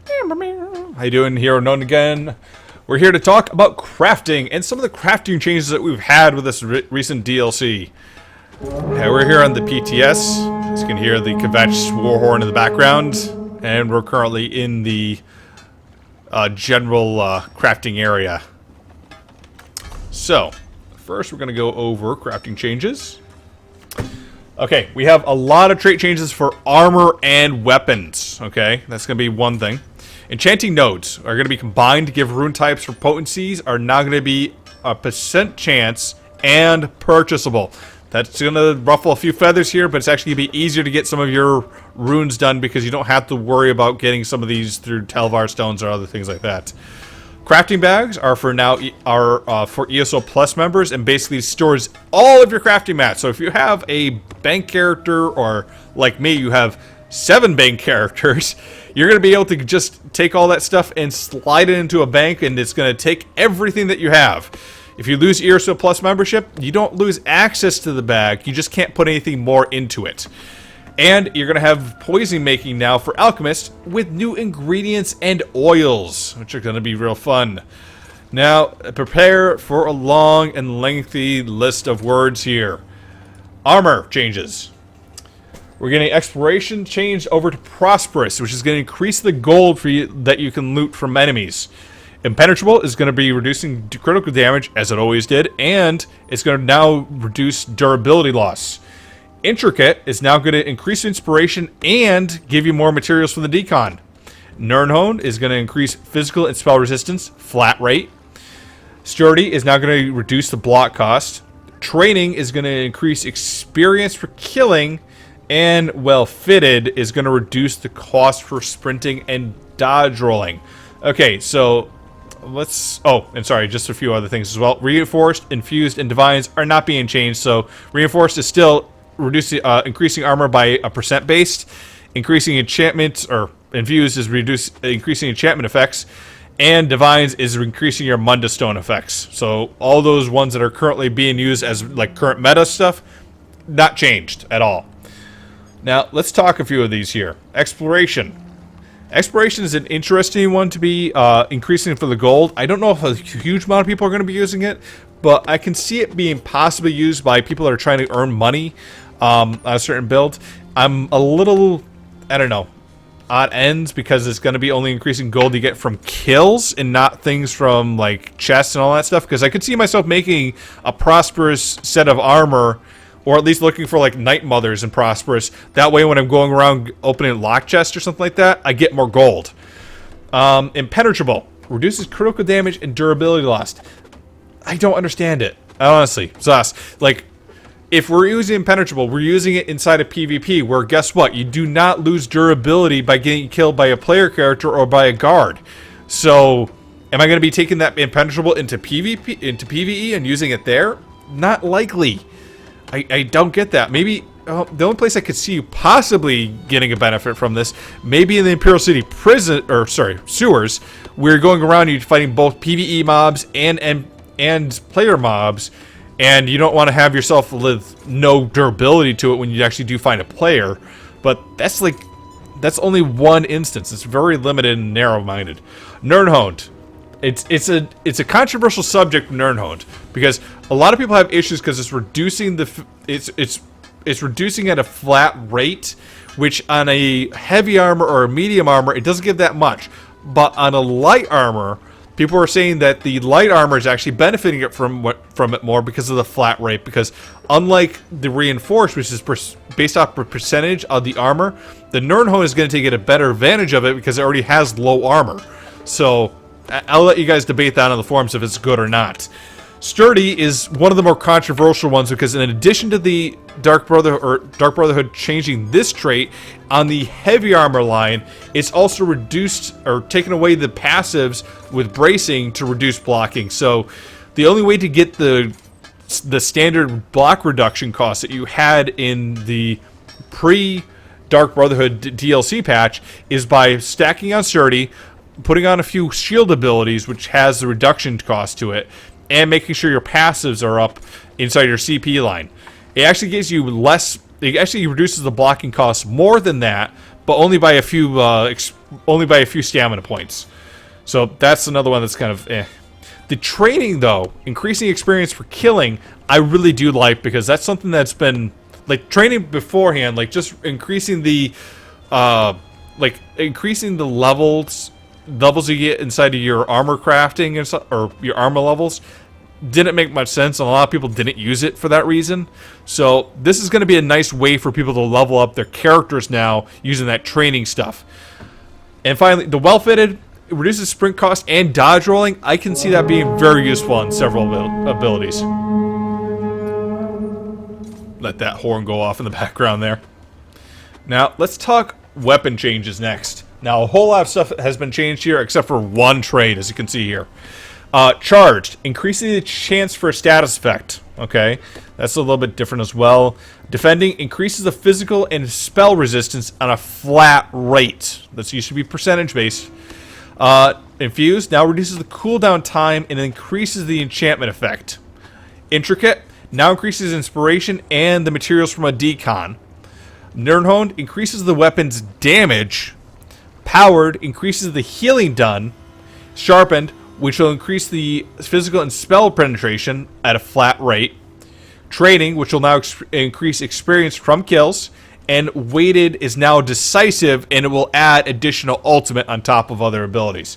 How you doing? Hero known again. We're here to talk about crafting and some of the crafting changes that we've had with this recent DLC. We're here on the PTS. As you can hear the Kvetch war horn in the background, and we're currently in the general crafting area. So, first we're going to go over crafting changes. Okay, we have a lot of trait changes for armor and weapons. Okay, that's going to be one thing. Enchanting nodes are going to be combined to give rune types for potencies are now going to be a % chance and purchasable. That's going to ruffle a few feathers here, but it's actually going to be easier to get some of your runes done because you don't have to worry about getting some of these through Telvar stones or other things like that. Crafting bags are for now for ESO Plus members and basically stores all of your crafting mats. So if you have a bank character, or like me, you have 7 bank characters, you're going to be able to just take all that stuff and slide it into a bank, and it's going to take everything that you have. If you lose ESO Plus membership, you don't lose access to the bag, you just can't put anything more into it. And you're going to have poison making now for alchemists with new ingredients and oils, which are going to be real fun. Now, prepare for a long and lengthy list of words here. Armor changes. We're getting exploration changed over to prosperous, which is going to increase the gold for you that you can loot from enemies. Impenetrable is going to be reducing critical damage, as it always did, and it's going to now reduce durability loss. Intricate is now going to increase inspiration and give you more materials from the decon. Nirnhone is going to increase physical and spell resistance, flat rate. Sturdy is now going to reduce the block cost. Training is going to increase experience for killing. And well fitted is going to reduce the cost for sprinting and dodge rolling. Okay, so let's... Oh, and sorry, just a few other things as well. Reinforced, infused, and divines are not being changed. So reinforced is still reducing, increasing armor by a % based. Increasing enchantments, or infused is increasing enchantment effects. And divines is increasing your Munda Stone effects. So all those ones that are currently being used as like current meta stuff, not changed at all. Now, let's talk a few of these here. Exploration. Exploration is an interesting one to be increasing for the gold. I don't know if a huge amount of people are going to be using it, but I can see it being possibly used by people that are trying to earn money on a certain build. I'm a little, I don't know, odd ends because it's going to be only increasing gold you get from kills and not things from like chests and all that stuff, because I could see myself making a prosperous set of armor, or at least looking for like Night Mothers and Prosperous. That way when I'm going around opening lock chests or something like that, I get more gold. Impenetrable. Reduces critical damage and durability lost. I don't understand it. Honestly. Sus. Like, if we're using Impenetrable, we're using it inside of PvP, where guess what? You do not lose durability by getting killed by a player character or by a guard. So, am I going to be taking that Impenetrable into PvP, into PvE and using it there? Not likely. I don't get that. Maybe the only place I could see you possibly getting a benefit from this, maybe in the Imperial City prison, or sorry, sewers, where you're going around, you're fighting both PvE mobs and player mobs, and you don't want to have yourself with no durability to it when you actually do find a player. But that's only one instance. It's very limited and narrow-minded. Nirnhone. It's a controversial subject, Nirnhone, because a lot of people have issues because it's reducing it's reducing at a flat rate, which on a heavy armor or a medium armor it doesn't give that much, but on a light armor, people are saying that the light armor is actually benefiting it from it more because of the flat rate. Because unlike the reinforced, which is based off a percentage of the armor, the Nirnhone is going to take a better advantage of it because it already has low armor. So I'll let you guys debate that on the forums if it's good or not. Sturdy is one of the more controversial ones because in addition to the Dark Brotherhood changing this trait on the heavy armor line, it's also reduced or taken away the passives with bracing to reduce blocking. So the only way to get the standard block reduction cost that you had in the pre-Dark Brotherhood DLC patch is by stacking on Sturdy, putting on a few shield abilities, which has the reduction cost to it, and making sure your passives are up inside your CP line. It actually gives you less, it actually reduces the blocking cost more than that, but only by a few only by a few stamina points. So that's another one that's kind of eh. The training, though, increasing experience for killing, I really do like, because that's something that's been, like, training beforehand, like, just increasing the, levels you get inside of your armor crafting, and or your armor levels, didn't make much sense, and a lot of people didn't use it for that reason. So this is going to be a nice way for people to level up their characters now, using that training stuff. And finally, the well-fitted, it reduces sprint cost and dodge rolling. I can see that being very useful on several abilities. Let that horn go off in the background there. Now, let's talk weapon changes next. Now, a whole lot of stuff has been changed here, except for one trait, as you can see here. Charged, increasing the chance for a status effect. Okay, that's a little bit different as well. Defending, increases the physical and spell resistance on a flat rate. This used to be percentage based. Infused now reduces the cooldown time and increases the enchantment effect. Intricate now increases inspiration and the materials from a decon. Nerdhoned increases the weapon's damage. Powered increases the healing done. Sharpened, which will increase the physical and spell penetration at a flat rate. Training, which will now increase experience from kills. And weighted is now decisive, and it will add additional ultimate on top of other abilities.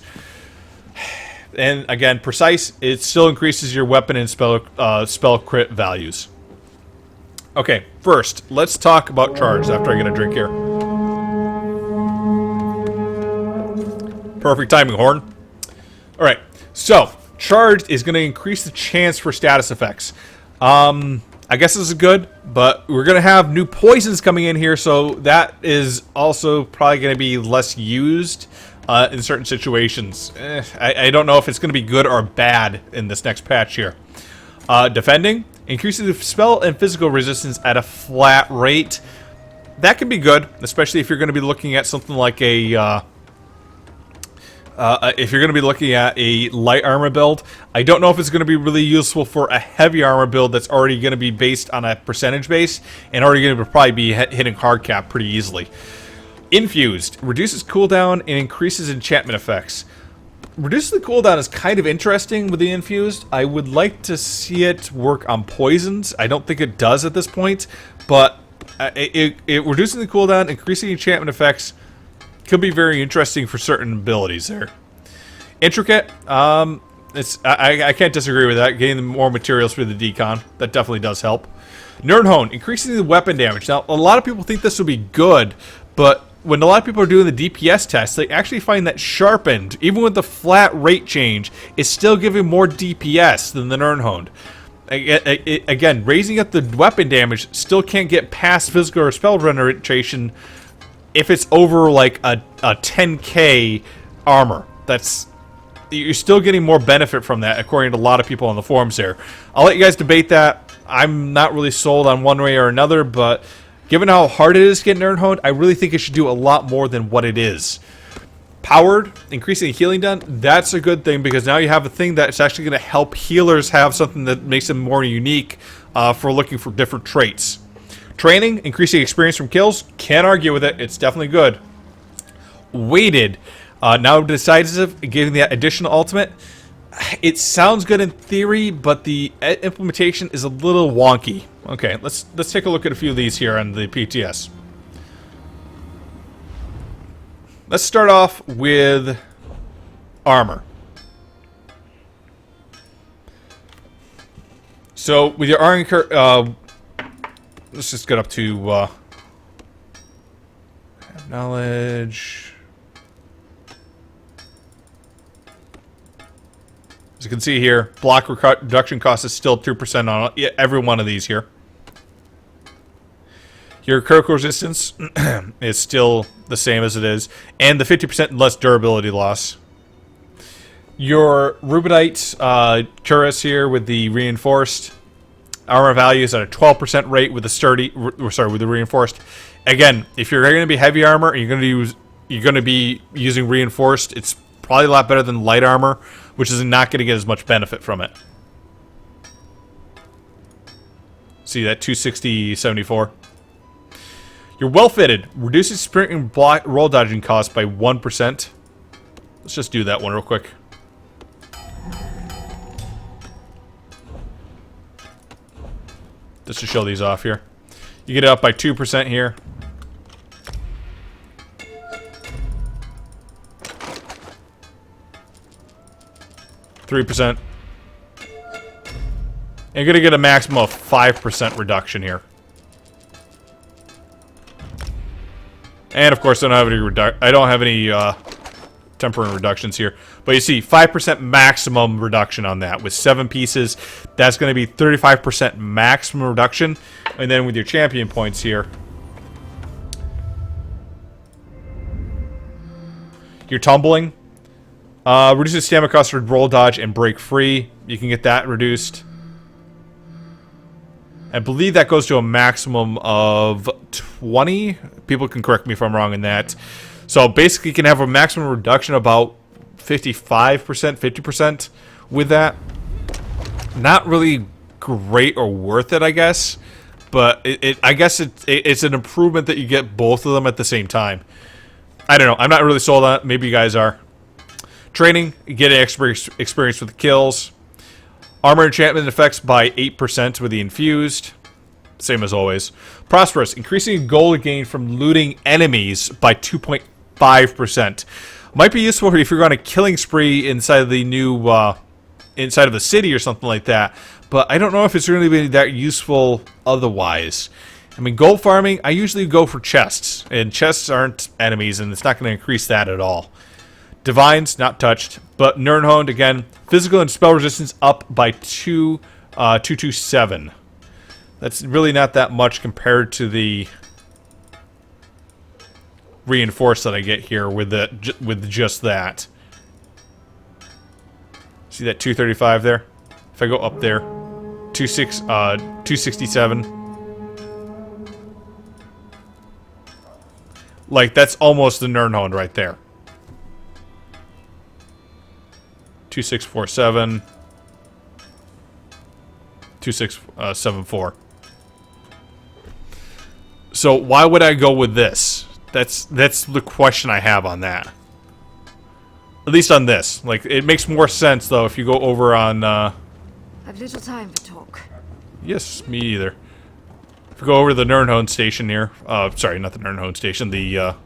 And again, precise, it still increases your weapon and spell crit values. Okay, first, let's talk about charge after I get a drink here. Perfect timing, Horn. Alright, so, charged is going to increase the chance for status effects. I guess this is good, but we're going to have new poisons coming in here, so that is also probably going to be less used in certain situations. I don't know if it's going to be good or bad in this next patch here. Defending, increases the spell and physical resistance at a flat rate. That can be good, especially if you're going to be looking at something like a... if you're going to be looking at a light armor build. I don't know if it's going to be really useful for a heavy armor build that's already going to be based on a percentage base and already going to probably be hitting hard cap pretty easily. Infused reduces cooldown and increases enchantment effects. Reducing the cooldown is kind of interesting with the infused. I would like to see it work on poisons. I don't think it does at this point, but it reducing the cooldown, increasing enchantment effects could be very interesting for certain abilities there. Intricate, I can't disagree with that. Getting more materials for the decon, that definitely does help. Nerdhone, increasing the weapon damage. Now, a lot of people think this will be good, but when a lot of people are doing the DPS test, they actually find that sharpened, even with the flat rate change, is still giving more DPS than the Nerdhone. Again, raising up the weapon damage still can't get past physical or spell penetration if it's over like a 10k armor. You're still getting more benefit from that, according to a lot of people on the forums there. I'll let you guys debate that. I'm not really sold on one way or another, but given how hard it is to get Nerdhoned, I really think it should do a lot more than what it is. Powered, increasing healing done, that's a good thing, because now you have a thing that's actually going to help healers have something that makes them more unique for looking for different traits. Training, increasing experience from kills, can't argue with it, it's definitely good. Weighted, now decisive, giving the additional ultimate. It sounds good in theory, but the implementation is a little wonky. Okay, let's take a look at a few of these here on the PTS. Let's start off with armor. So with your armor, let's just get up to knowledge. As you can see here, block reduction cost is still 2% on every one of these here. Your critical resistance is still the same as it is, and the 50% less durability loss. Your Rubedite Cuirass here with the reinforced armor value is at a 12% rate with the with the reinforced. Again, if you're going to be heavy armor and you're going to be using reinforced, it's probably a lot better than light armor, which is not going to get as much benefit from it. See that 260-74. You're well fitted. Reduces sprint and block roll dodging cost by 1%. Let's just do that one real quick. Just to show these off here. You get it up by 2% here. %. And you're going to get a maximum of 5% reduction here. And of course, I don't have any tempering reductions here. But you see, 5% maximum reduction on that. With 7 pieces, that's going to be 35% maximum reduction. And then with your champion points here, you're tumbling. Reduces stamina cost for roll dodge and break free. You can get that reduced. I believe that goes to a maximum of 20. People can correct me if I'm wrong in that. So basically you can have a maximum reduction about 55%, 50% with that. Not really great or worth it, I guess. But I guess it's an improvement that you get both of them at the same time. I don't know. I'm not really sold on it. Maybe you guys are. Training, getting experience with the kills. Armor enchantment effects by 8% with the infused. Same as always. Prosperous, increasing gold gain from looting enemies by 2.5%. Might be useful if you're on a killing spree inside of the new, inside of the city or something like that. But I don't know if it's really been that useful otherwise. I mean, gold farming, I usually go for chests. And chests aren't enemies, and it's not going to increase that at all. Divines, not touched. But Nernhoned, again, physical and spell resistance up by 227. That's really not that much compared to the reinforced that I get here with just that. See that 235 there? If I go up there, 267. Like, that's almost the Nernhoned right there. 2647. 2674. So why would I go with this? That's the question I have on that. At least on this. Like, it makes more sense though if you go over on I've little time for talk. Yes, me either. If we go over to the Nernhoned station here. Sorry, not the Nernhoned station, the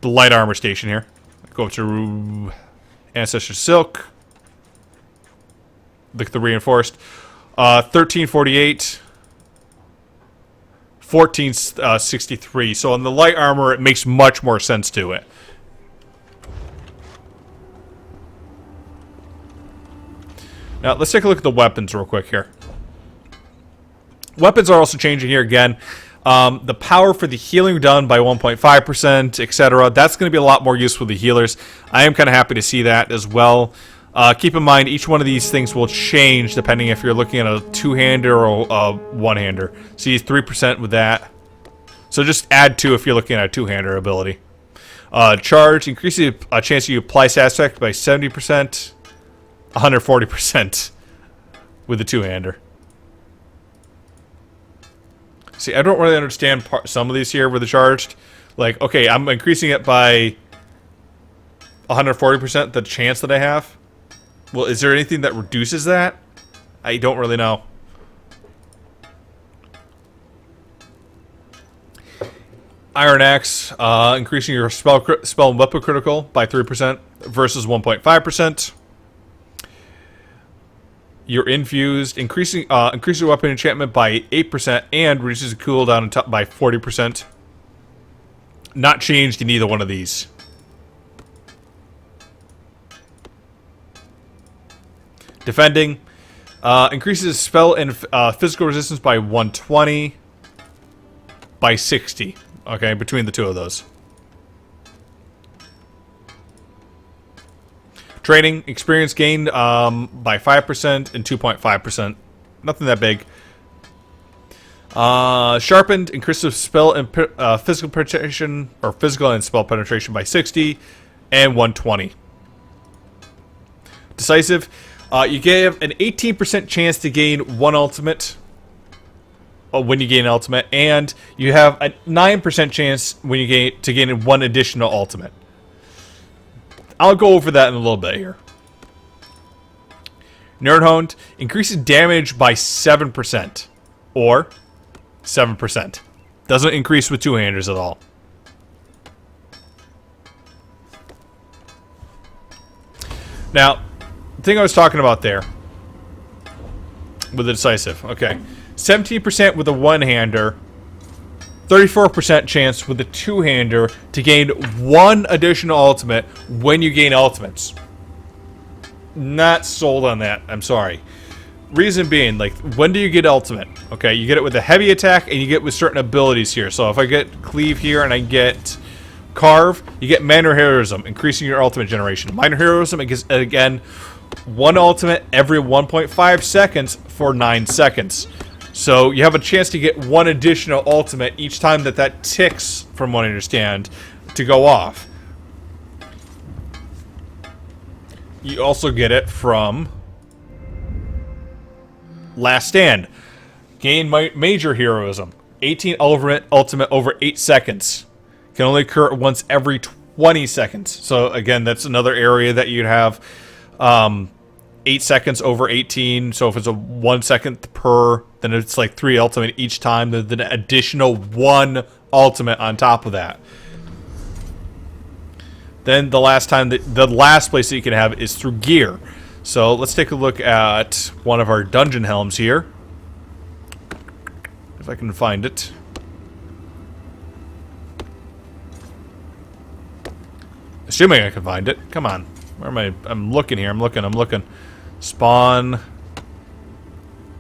light armor station here. Go to Ancestor Silk. Look at the reinforced. 1348. 1463. So on the light armor, it makes much more sense to it. Now, let's take a look at the weapons real quick here. Weapons are also changing here again. The power for the healing done by 1.5%, etc. That's going to be a lot more useful for the healers. I am kind of happy to see that as well. Keep in mind, each one of these things will change depending if you're looking at a two-hander or a one-hander. See, 3% with that. So just add 2 if you're looking at a two-hander ability. Charge, increases a chance you apply stat effect by 70%. 140% with the two-hander. See, I don't really understand some of these here with the charged. Like, okay, I'm increasing it by 140%, the chance that I have. Well, is there anything that reduces that? I don't really know. Iron Axe, increasing your spell and weapon critical by 3% versus 1.5%. You're infused, increasing your weapon enchantment by 8% and reduces the cooldown by 40%. Not changed in either one of these. Defending, increases spell and physical resistance by 120, by 60. Okay, between the two of those. Training, experience gained by 5% and 2.5%. Nothing that big. Sharpened, increases spell and physical penetration, or physical and spell penetration by 60 and 120. Decisive, you give an 18% chance to gain 1 ultimate. when you gain ultimate, and you have a 9% chance when you gain one additional ultimate. I'll go over that in a little bit here. Nerdhound increases damage by 7%, or 7%. Doesn't increase with two-handers at all. Now, the thing I was talking about there with the decisive, okay, 17% with a one-hander, 34% chance with a two-hander to gain one additional ultimate when you gain ultimates. Not sold on that. I'm sorry. Reason being, like, when do you get ultimate? Okay, you get it with a heavy attack, and you get with certain abilities here. So if I get cleave here and I get carve, you get minor heroism, increasing your ultimate generation. Minor heroism, it gives, again, one ultimate every 1.5 seconds for 9 seconds. So you have a chance to get one additional ultimate each time that ticks, from what I understand, to go off. You also get it from Last Stand. Gain major heroism. 18 ultimate over 8 seconds. Can only occur once every 20 seconds. So again, that's another area that you'd have 8 seconds over 18. So if it's a 1 second per, then it's like 3 ultimate each time. Then an additional 1 ultimate on top of that. Then the last place that you can have is through gear. So let's take a look at one of our dungeon helms here. If I can find it. Assuming I can find it. Come on. Where am I? I'm looking here. I'm looking. Spawn.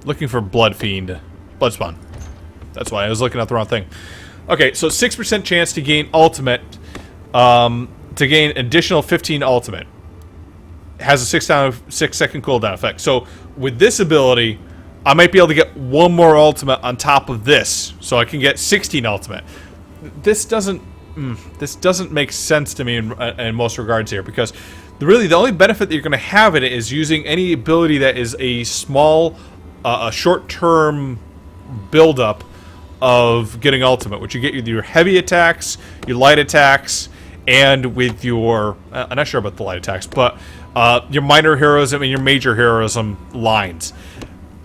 Looking for Blood Fiend. Blood Spawn. That's why I was looking at the wrong thing. Okay, so 6% chance to gain ultimate. To gain additional 15 ultimate. It has a 6 second cooldown effect. So with this ability, I might be able to get one more ultimate on top of this, so I can get 16 ultimate. This doesn't make sense to me in most regards here, because really the only benefit that you're going to have in it is using any ability that is a small, a short-term build-up of getting ultimate, which you get with your heavy attacks, your light attacks, and with your, I'm not sure about the light attacks, but your minor heroism and your major heroism lines.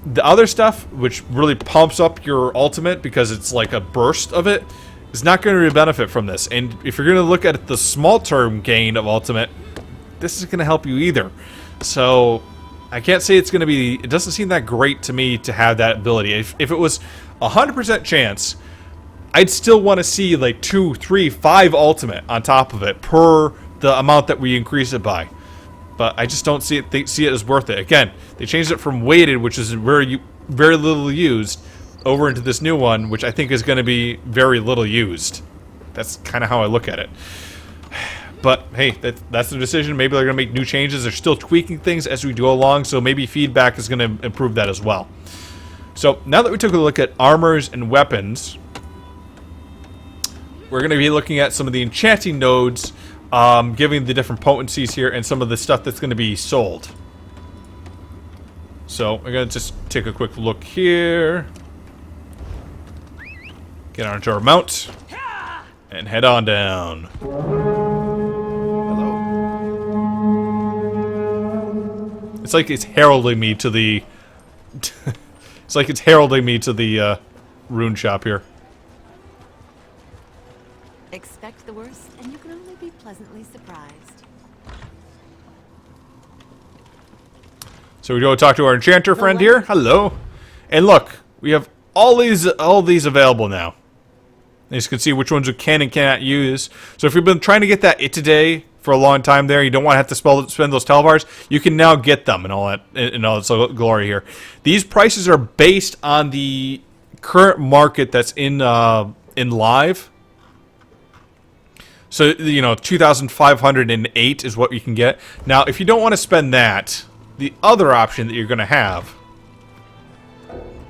The other stuff, which really pumps up your ultimate because it's like a burst of it, is not going to benefit from this. And if you're going to look at the small-term gain of ultimate, this is going to help you either. So I can't say it's going to be, it doesn't seem that great to me to have that ability. If it was 100% chance, I'd still want to see like 2, 3, 5 ultimate on top of it per the amount that we increase it by. But I just don't see it as worth it. Again, they changed it from weighted, which is very little used, over into this new one, which I think is going to be very little used. That's kind of how I look at it. But hey, that's the decision. Maybe they're going to make new changes. They're still tweaking things as we go along, so maybe feedback is going to improve that as well. So now that we took a look at armors and weapons, we're going to be looking at some of the enchanting nodes, giving the different potencies here and some of the stuff that's going to be sold. So we're going to just take a quick look here. Get onto our mount and head on down. Hello. It's like it's heralding me to the it's like it's heralding me to the rune shop here. Expect the worst, and you can only be pleasantly surprised. So we go talk to our enchanter friend here. Hello. And look, we have all these available now. As you can see which ones you can and cannot use. So if you've been trying to get that it today for a long time there, you don't want to have to spend those Telvars, you can now get them and all that glory here. These prices are based on the current market that's in live. So, you know, 2,508 is what you can get. Now, if you don't want to spend that, the other option that you're going to have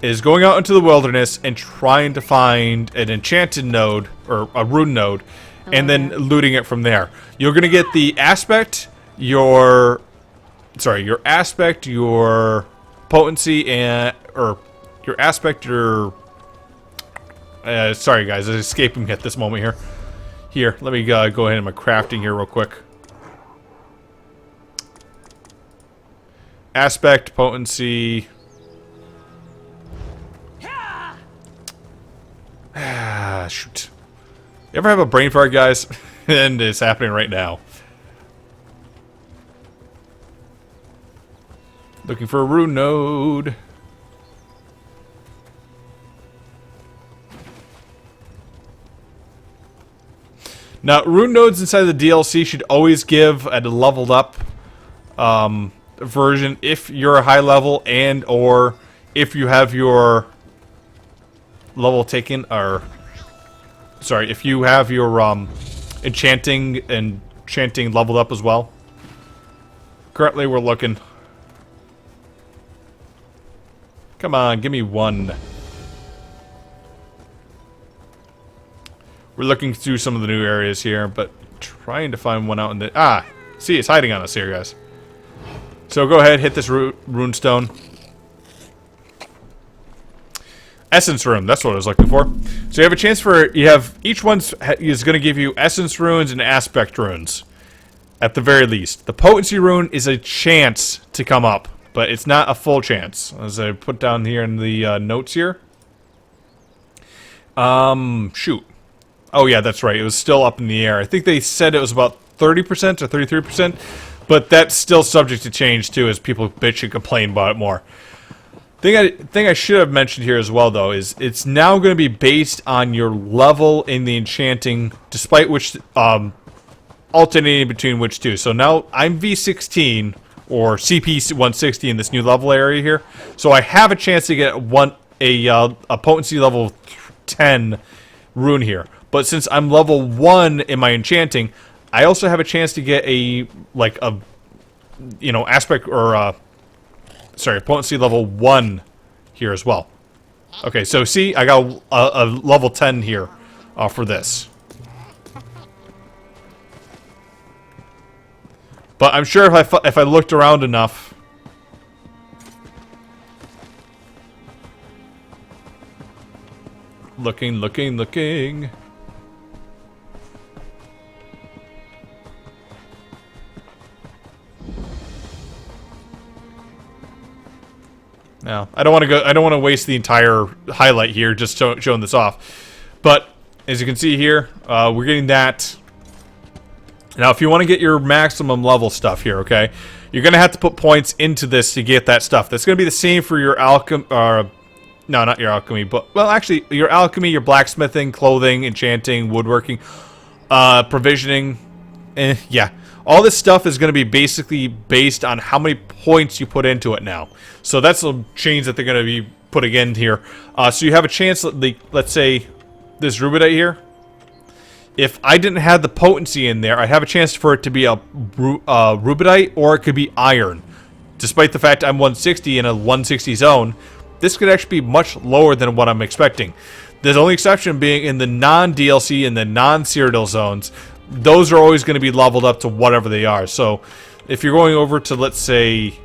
is going out into the wilderness and trying to find an enchanted node, or a rune node, and then looting it from there. You're going to get the aspect, your potency, and, or your aspect, your Sorry, guys. I'm escaping at this moment here. Here, let me go ahead and my crafting here real quick. Aspect, potency. Shoot. You ever have a brain fart, guys? And it's happening right now. Looking for a rune node. Now, rune nodes inside the DLC should always give a leveled up version if you're a high level and or if you have your level taken, or sorry, if you have your enchanting leveled up as well. Currently, we're looking. Come on, give me one. We're looking through some of the new areas here, but trying to find one out in the... see, it's hiding on us here, guys. So go ahead, hit this runestone. Essence rune, that's what I was looking for. So you have a chance for... each one is going to give you essence runes and aspect runes. At the very least. The potency rune is a chance to come up, but it's not a full chance. As I put down here in the notes here. Shoot. Oh yeah, that's right. It was still up in the air. I think they said it was about 30% or 33%, but that's still subject to change too, as people bitch and complain about it more. Thing I should have mentioned here as well, though, is it's now going to be based on your level in the enchanting, despite which alternating between which two. So now I'm V16 or CP 160 in this new level area here, so I have a chance to get a potency level 10 rune here. But since I'm level 1 in my enchanting, I also have a chance to get aspect or potency level 1 here as well. Okay, so see, I got a level 10 here for this. But I'm sure if I looked around enough. Looking. Now, I don't want to waste the entire highlight here just showing this off. But as you can see here, we're getting that. Now, if you want to get your maximum level stuff here, okay, you're going to have to put points into this to get that stuff. That's going to be the same for your alchemy, no, not your alchemy, but, well, actually, your alchemy, your blacksmithing, clothing, enchanting, woodworking, provisioning, yeah. All this stuff is going to be basically based on how many points you put into it now. So that's a change that they're going to be putting in here. So you have a chance, let's say, this rubidite here. If I didn't have the potency in there, I'd have a chance for it to be a rubidite, or it could be iron. Despite the fact I'm 160 in a 160 zone, this could actually be much lower than what I'm expecting. The only exception being in the non-DLC and the non-Cyrodiil zones. Those are always going to be leveled up to whatever they are. So, if you're going over to, let's say,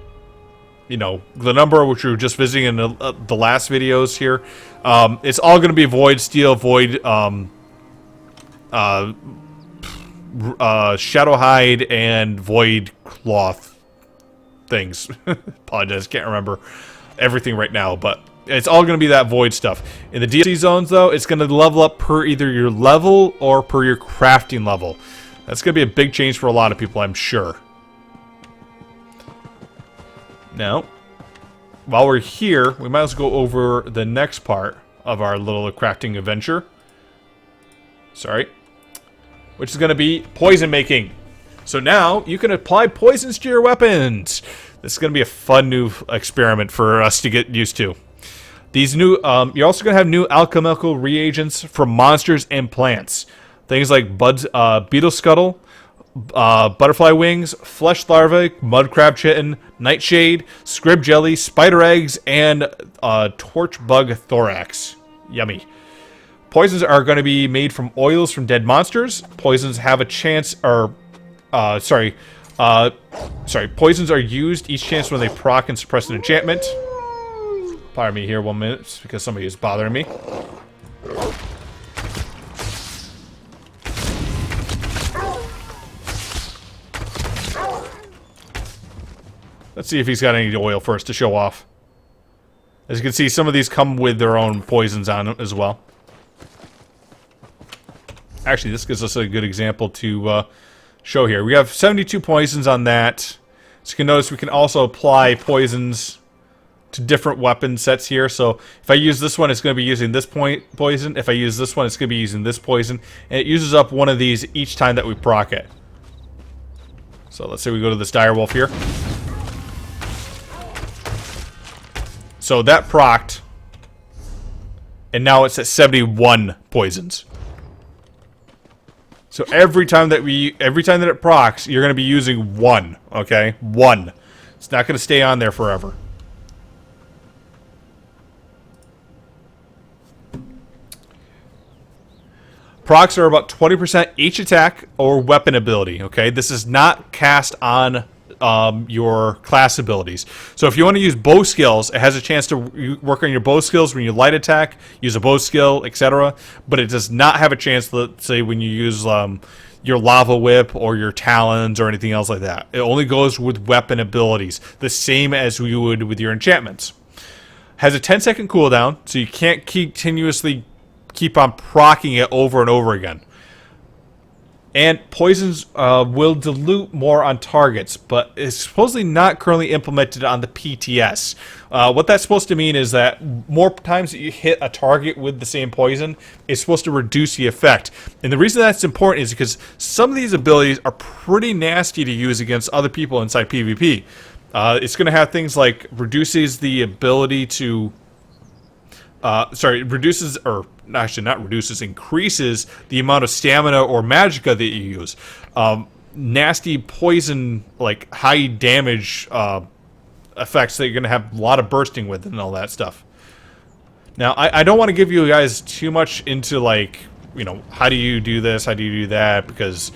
you know, the number which we were just visiting in the last videos here, it's all going to be void steel, void, shadow hide, and void cloth things. Apologize, can't remember everything right now, but it's all going to be that void stuff. In the DLC zones, though, it's going to level up per either your level or per your crafting level. That's going to be a big change for a lot of people, I'm sure. Now, while we're here, we might as well go over the next part of our little crafting adventure. Sorry. Which is going to be poison making. So now, you can apply poisons to your weapons. This is going to be a fun new experiment for us to get used to. These new, you're also going to have new alchemical reagents for monsters and plants. Things like beetle scuttle, butterfly wings, flesh larvae, mud crab chitin, nightshade, scrib jelly, spider eggs, and torch bug thorax. Yummy. Poisons are going to be made from oils from dead monsters. Poisons have a chance, poisons are used each chance when they proc and suppress an enchantment. Pardon me here 1 minute, because somebody is bothering me. Let's see if he's got any oil for us to show off. As you can see, some of these come with their own poisons on them as well. Actually, this gives us a good example to show here. We have 72 poisons on that. So you can notice we can also apply poisons to different weapon sets here. So if I use this one, it's going to be using this poison. If I use this one, it's going to be using this poison. And it uses up one of these each time that we proc it. So let's say we go to this direwolf here. So that procced. And now it's at 71 poisons. So every time that it procs, you're going to be using one, okay? One. It's not going to stay on there forever. Procs are about 20% each attack or weapon ability, okay? This is not cast on your class abilities. So if you want to use bow skills, it has a chance to work on your bow skills when you light attack, use a bow skill, etc. But it does not have a chance, let's say, when you use your lava whip or your talons or anything else like that. It only goes with weapon abilities, the same as you would with your enchantments. Has a 10-second cooldown, so you can't continuously keep on proccing it over and over again. And poisons will dilute more on targets, but it's supposedly not currently implemented on the PTS. What that's supposed to mean is that more times that you hit a target with the same poison, it's supposed to reduce the effect. And the reason that's important is because some of these abilities are pretty nasty to use against other people inside PvP. It's going to have things like reduces the ability to... reduces, or actually not reduces, increases the amount of stamina or magicka that you use. Nasty poison, like high damage effects that you're going to have a lot of bursting with and all that stuff. Now, I don't want to give you guys too much into, like, you know, how do you do this, how do you do that, because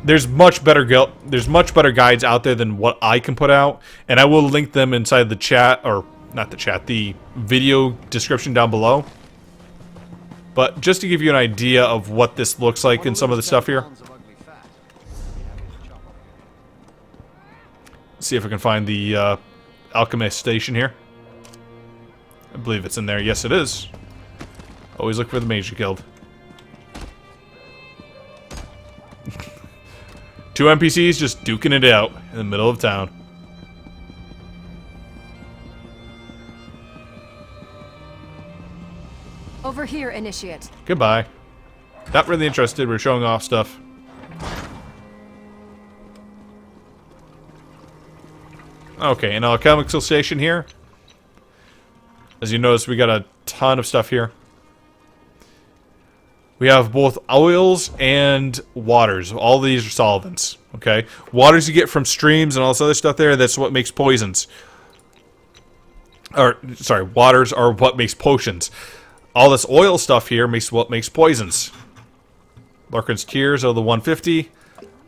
there's much better guides out there than what I can put out, and I will link them inside the chat, or not the chat, the video description down below. But just to give you an idea of what this looks like in some of the stuff here. See if I can find the alchemist station here. I believe it's in there. Yes, it is. Always look for the mage you killed. 2 NPCs just duking it out in the middle of town. Over here, Initiate. Goodbye. Not really interested. We're showing off stuff. Okay, an alchemical station here. As you notice, we got a ton of stuff here. We have both oils and waters. All these are solvents. Okay, waters you get from streams and all this other stuff there. That's what makes poisons. Or sorry, waters are what makes potions. All this oil stuff here makes what makes poisons. Lurkin's Tears are the 150.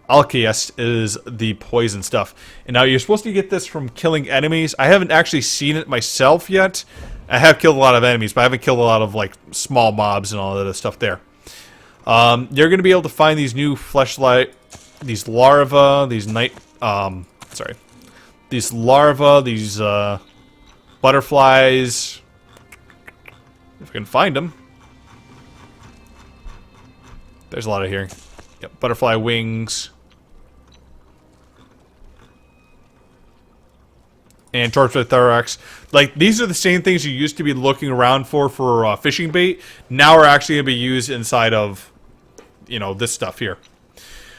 Alkiest is the poison stuff. And now you're supposed to get this from killing enemies. I haven't actually seen it myself yet. I have killed a lot of enemies, but I haven't killed a lot of like small mobs and all that other stuff there. You're going to be able to find these new fleshlight, these larvae, these these larvae, these butterflies. If I can find them. There's a lot of here. Yep, butterfly wings. And torchlight thorax. Like, these are the same things you used to be looking around for fishing bait. Now are actually going to be used inside of, you know, this stuff here.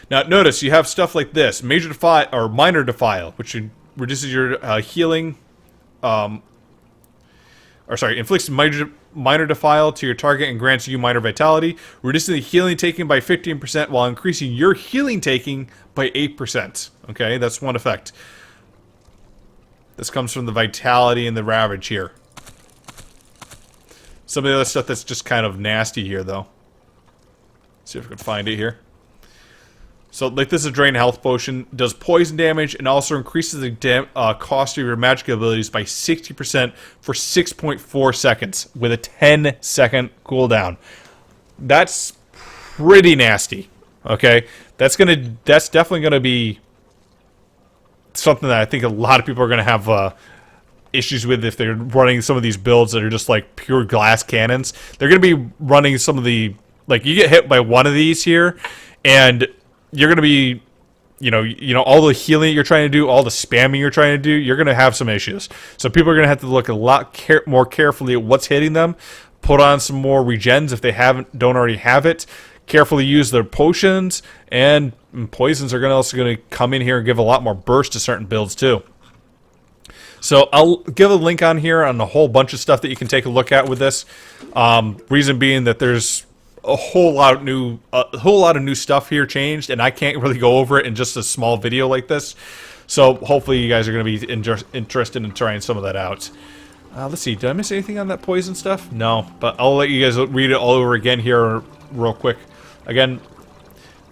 Now, notice you have stuff like this. Major Defile, or Minor Defile, which reduces your healing. Inflicts minor defile to your target and grants you minor vitality, reducing the healing taken by 15% while increasing your healing taking by 8%. Okay, that's one effect. This comes from the vitality and the ravage here. Some of the other stuff that's just kind of nasty here, though. See if we can find it here. So, like, this is a Drain Health Potion. Does poison damage and also increases the cost of your magic abilities by 60% for 6.4 seconds with a 10-second cooldown. That's pretty nasty. Okay, that's definitely gonna be something that I think a lot of people are going to have issues with if they're running some of these builds that are just like pure glass cannons. They're going to be running some of the, like, you get hit by one of these here, and you're going to be, you know, all the healing you're trying to do, all the spamming you're trying to do, you're going to have some issues. So people are going to have to look a lot more carefully at what's hitting them. Put on some more regens if they don't already have it. Carefully use their potions, and poisons are also going to come in here and give a lot more burst to certain builds too. So I'll give a link on here on a whole bunch of stuff that you can take a look at with this. Reason being that there's a whole lot of new stuff here changed, and I can't really go over it in just a small video like this. So hopefully you guys are going to be interested in trying some of that out. Let's see, did I miss anything on that poison stuff? No, but I'll let you guys read it all over again here real quick. Again,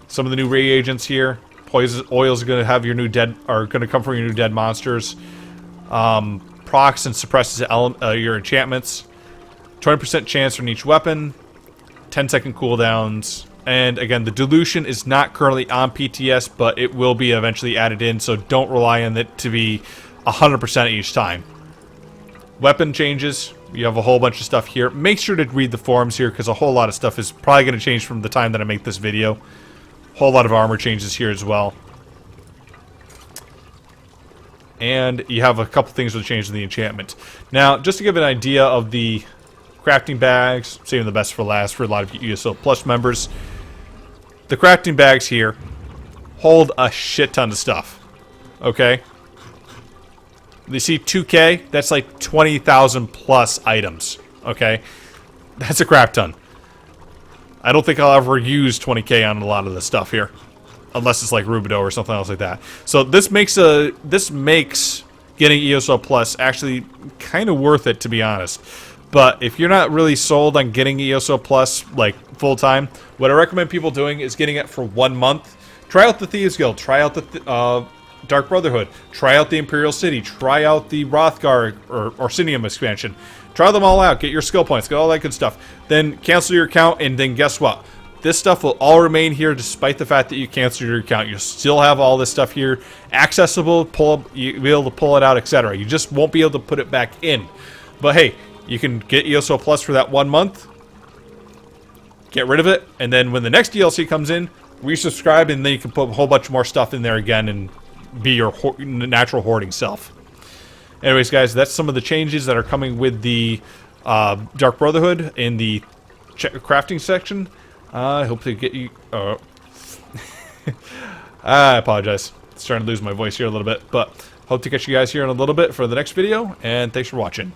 some of the new reagents here. Poison oils are going to have your new dead, are going to come from your new dead monsters. Procs and suppresses your enchantments. 20% chance on each weapon. 10-second cooldowns. And again, the dilution is not currently on PTS, but it will be eventually added in, so don't rely on it to be 100% each time. Weapon changes. You have a whole bunch of stuff here. Make sure to read the forums here, because a whole lot of stuff is probably going to change from the time that I make this video. Whole lot of armor changes here as well. And you have a couple things that change in the enchantment. Now, just to give an idea of the crafting bags, saving the best for last for a lot of ESO Plus members. The crafting bags here hold a shit ton of stuff. Okay? You see 2K? That's like 20,000 plus items. Okay? That's a crap ton. I don't think I'll ever use 20K on a lot of this stuff here. Unless it's like Rubido or something else like that. So this makes getting ESO Plus actually kind of worth it, to be honest. But if you're not really sold on getting ESO Plus like full time, what I recommend people doing is getting it for 1 month. Try out the Thieves Guild. Try out the Dark Brotherhood. Try out the Imperial City. Try out the Rothgar or Orsinium expansion. Try them all out. Get your skill points. Get all that good stuff. Then cancel your account, and then guess what? This stuff will all remain here despite the fact that you cancel your account. You'll still have all this stuff here accessible, you'll be able to pull it out, etc. You just won't be able to put it back in. But hey, you can get ESO Plus for that 1 month, get rid of it, and then when the next DLC comes in, resubscribe, and then you can put a whole bunch more stuff in there again and be your natural hoarding self. Anyways, guys, that's some of the changes that are coming with the Dark Brotherhood in the crafting section. I hope to get you... I apologize. Starting to lose my voice here a little bit, but hope to catch you guys here in a little bit for the next video, and thanks for watching.